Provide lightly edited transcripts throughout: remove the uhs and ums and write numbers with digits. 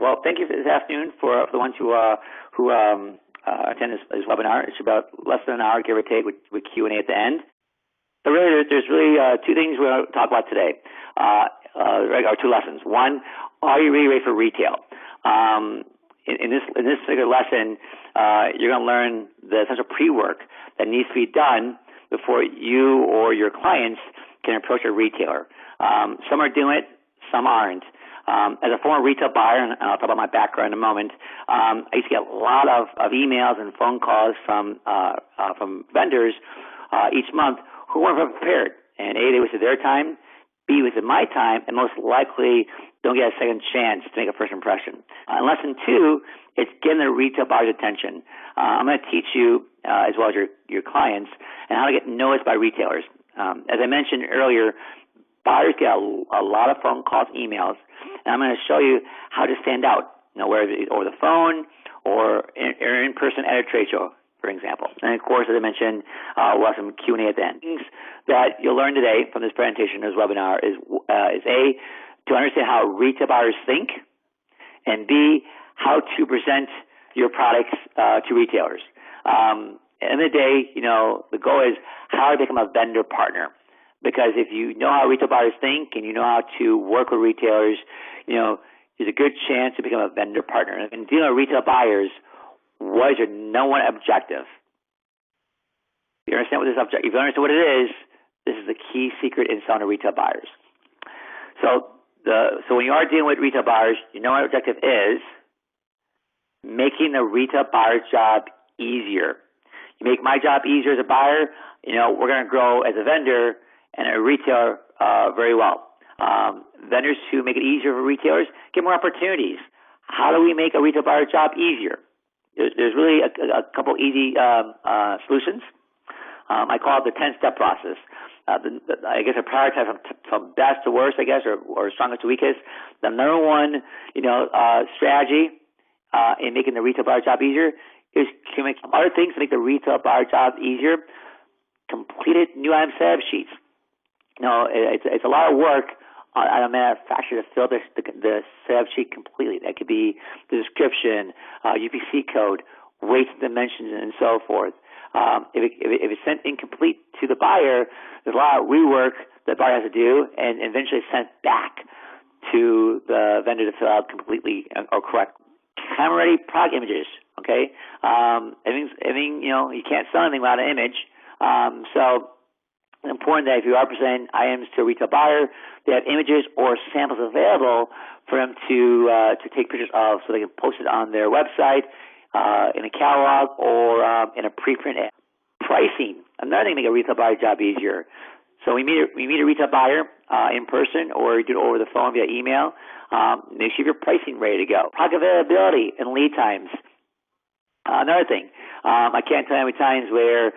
Well, thank you this afternoon for the ones who attend this webinar. It's about less than an hour, give or take, with Q&A at the end. So really, there's really two things we're going to talk about today, or two lessons. One, are you really ready for retail? In this particular lesson, you're going to learn the essential pre-work that needs to be done before you or your clients can approach a retailer. Some are doing it, some aren't. As a former retail buyer, and I'll talk about my background in a moment, I used to get a lot of emails and phone calls from vendors each month who weren't prepared. And A, they wasted their time, B, wasted my time, and most likely don't get a second chance to make a first impression. And lesson two, it's getting the retail buyer's attention. I'm going to teach you, as well as your clients, and how to get noticed by retailers. As I mentioned earlier, buyers get a lot of phone calls, emails, and I'm going to show you how to stand out, whether it's over the phone or in person at a trade show, for example. And of course, as I mentioned, we'll have some Q&A at the end. Things that you'll learn today from this presentation, this webinar, is A, to understand how retail buyers think, and B, how to present your products to retailers. At the end of the day, the goal is how to become a vendor partner. Because if you know how retail buyers think and you know how to work with retailers, there's a good chance to become a vendor partner. And dealing with retail buyers, what is your number one objective? If you understand what it is, this is the key secret in selling to retail buyers. So when you are dealing with retail buyers, your number one objective is making the retail buyer's job easier. You make my job easier as a buyer, we're going to grow as a vendor and a retailer very well. Vendors who make it easier for retailers get more opportunities. How do we make a retail buyer's job easier? There's really a couple easy solutions. I call it the 10-step process. I guess I prioritize from best to worst, or strongest to weakest. The number one, strategy in making the retail buyer job easier is to make other things to make the retail buyer job easier. Completed new item setup sheets. It's a lot of work on a manufacturer to fill the setup sheet completely. That could be the description, UPC code, weights and dimensions, and so forth. If it's sent incomplete to the buyer, there's a lot of rework the buyer has to do, and eventually sent back to the vendor to fill out completely or correct. Camera-ready product images. Okay, everything you can't sell anything without an image. So it's important that if you are presenting items to a retail buyer, they have images or samples available for them to take pictures of, so they can post it on their website, in a catalog, or in a preprint ad. Pricing, another thing to make a retail buyer job easier. So we meet a retail buyer in person, or you do it over the phone via email. Make sure your pricing ready to go. Product availability and lead times. Another thing, I can't tell you how many times where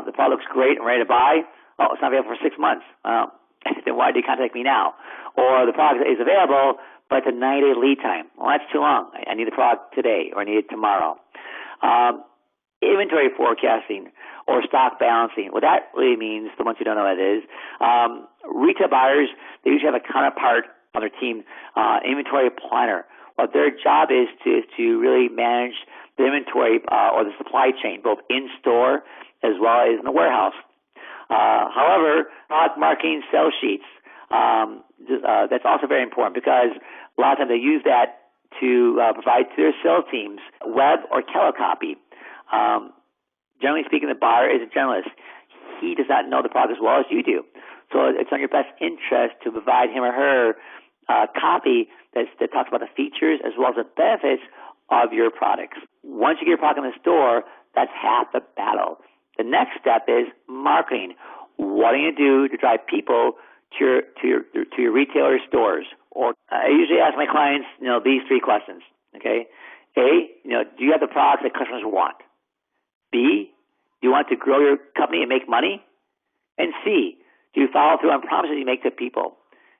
the product looks great and ready to buy. Oh, it's not available for 6 months. Then why do you contact me now? Or the product is available, but it's a 90-day lead time. Well, that's too long. I need the product today, or I need it tomorrow. Inventory forecasting or stock balancing. What that really means, the ones who don't know what it is, retail buyers, they usually have a counterpart on their team, inventory planner. What their job is to really manage the inventory or the supply chain, both in store as well as in the warehouse. However, product marketing sales sheets, that's also very important, because a lot of times they use that to provide to their sales teams web or telecopy. Generally speaking, the buyer is a generalist. He does not know the product as well as you do. So it's on your best interest to provide him or her copy that talks about the features as well as the benefits of your products. Once you get your product in the store, that's half the battle. The next step is marketing. What are you going to do to drive people to your retailer stores? Or I usually ask my clients, these three questions. Okay, A, do you have the products that customers want? B, do you want to grow your company and make money? And C, do you follow through on promises you make to people?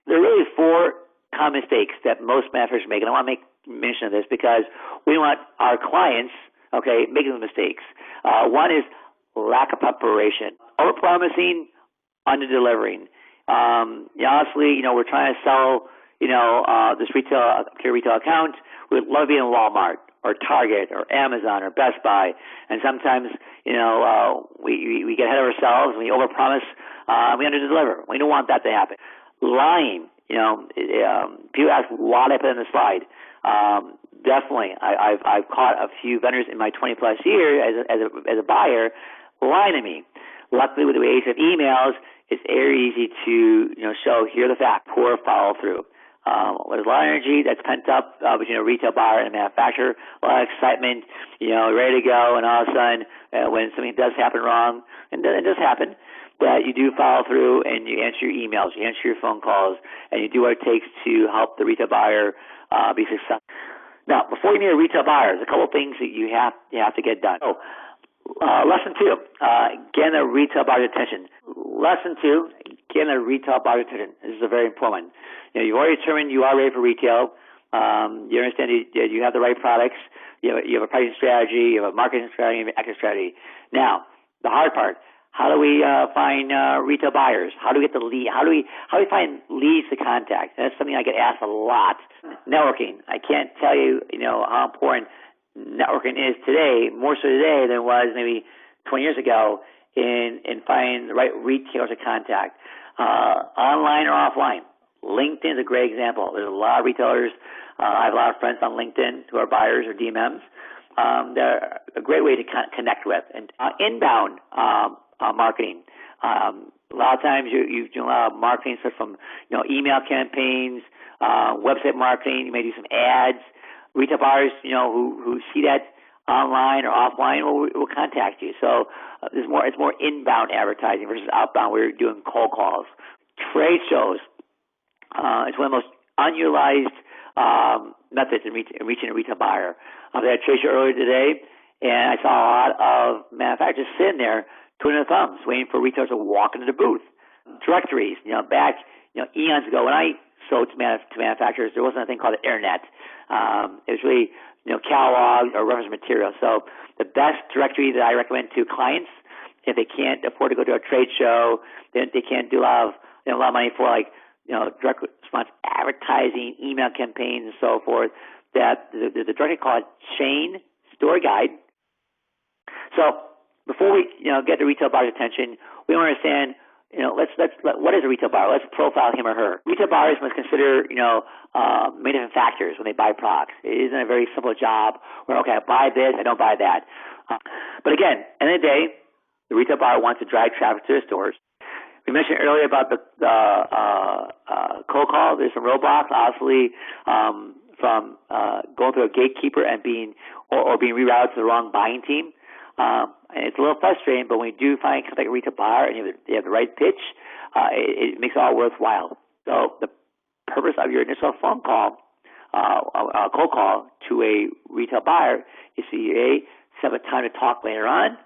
There are really four common mistakes that most manufacturers make, and I want to make mention of this because we want our clients, making the mistakes. One is lack of preparation, over-promising, under-delivering. Honestly, we're trying to sell, this retail account. we love being in Walmart or Target or Amazon or Best Buy, and sometimes, we get ahead of ourselves and we overpromise, we underdeliver. We don't want that to happen. Lying, people ask why I put in the slide. Definitely, I've caught a few vendors in my 20 plus years as a buyer lying to me. Luckily, with the age of emails, it's very easy to show here the fact, poor follow through. There's a lot of energy that's pent up between a retail buyer and a manufacturer. A lot of excitement, ready to go, and all of a sudden, when something does happen wrong, and it does happen, that you do follow through and you answer your emails, you answer your phone calls, and you do what it takes to help the retail buyer be successful. Now, before you meet a retail buyer, there's a couple of things that you have to get done. Lesson 2, getting a retail buyer's attention. Lesson 2, getting a retail buyer's attention. This is a very important one. You've already determined you are ready for retail. You understand you have the right products. You have a pricing strategy. You have a marketing strategy. You have an exit strategy. Now, the hard part. How do we find retail buyers? How do we get the lead? How do we find leads to contact? That's something I get asked a lot. Networking. I can't tell you, how important networking is today, more so today than it was maybe 20 years ago in finding the right retailers to contact. Online or offline. LinkedIn is a great example. There's a lot of retailers. I have a lot of friends on LinkedIn who are buyers or DMMs. They're a great way to connect with. And inbound marketing. A lot of times you do a lot of marketing stuff from email campaigns, website marketing. You may do some ads. Retail buyers, who see that online or offline will contact you. So it's more inbound advertising versus outbound where you're doing cold calls. Trade shows. It's one of the most unutilized methods in reaching a retail buyer. I had a trade show earlier today, and I saw a lot of manufacturers sitting there twiddling their thumbs, waiting for retailers to walk into the booth. Directories, back eons ago when I sold to manufacturers, there wasn't a thing called the internet. It was really catalog or reference material. So the best directory that I recommend to clients, if they can't afford to go to a trade show, they can't do a lot of money for direct response advertising, email campaigns, and so forth. That there's a directory called Chain Store Guide. So before we get the retail buyer's attention, we want to understand what is a retail buyer? Let's profile him or her. Retail buyers must consider many different factors when they buy products. It isn't a very simple job where I buy this, I don't buy that. But again, end of the day, the retail buyer wants to drive traffic to the stores. We mentioned earlier about the cold call. There's some roadblocks, obviously, from going through a gatekeeper and being rerouted to the wrong buying team. And it's a little frustrating, but when you do find a retail buyer and you have the right pitch, it makes it all worthwhile. So the purpose of your initial phone call, cold call to a retail buyer is to A, set up a time to talk later on,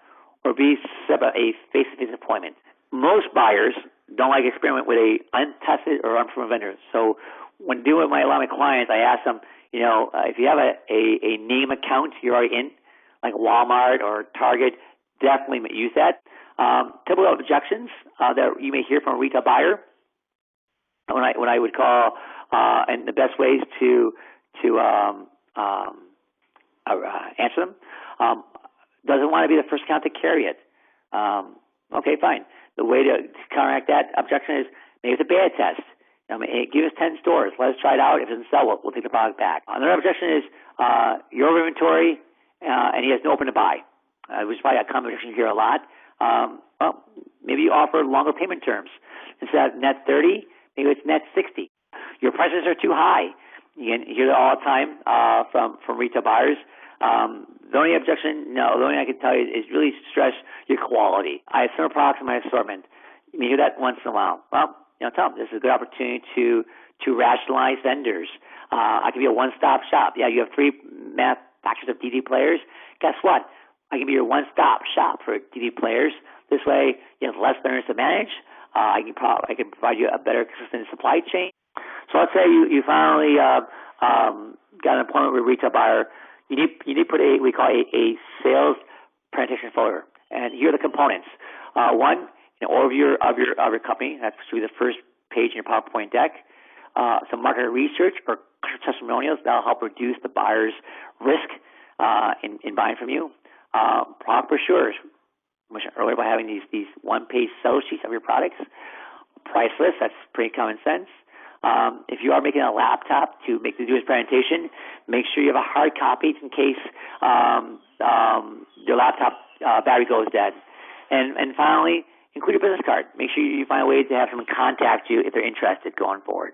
or B, set up a face-to-face appointment. Most buyers don't like experiment with a untested or unproven vendor. So when dealing with a lot of my clients, I ask them, if you have a name account you're already in, like Walmart or Target, definitely use that. Typical objections that you may hear from a retail buyer, when I would call, and the best ways to answer them, doesn't want to be the first account to carry it. Okay, fine. The way to counteract that objection is maybe it's a bad test. Give us 10 stores. Let us try it out. If it doesn't sell, we'll take the product back. Another objection is your inventory, and he has no open to buy, which is probably a common objection you hear a lot. Well, maybe you offer longer payment terms. Instead of net 30, maybe it's net 60. Your prices are too high. You hear that all the time from retail buyers. The only objection, the only thing I can tell you is really stress your quality. I have similar products in my assortment. You may hear that once in a while. Well, tell them this is a good opportunity to rationalize vendors. I can be a one-stop shop. Yeah, you have 3 manufacturers of DD players. Guess what? I can be your one-stop shop for DD players. This way, you have less vendors to manage. I can provide you a better, consistent supply chain. So let's say you finally got an appointment with a retail buyer. You need to put we call a sales presentation folder, and here are the components. One, an overview of your company. That should be the first page in your PowerPoint deck. some market research or testimonials that'll help reduce the buyer's risk in buying from you. Product brochures, mentioned earlier, by having these one-page sell sheets of your products. Price list, that's pretty common sense. If you are making a laptop to do this presentation, make sure you have a hard copy in case your laptop battery goes dead. And finally, include your business card. Make sure you find a way to have someone contact you if they're interested going forward.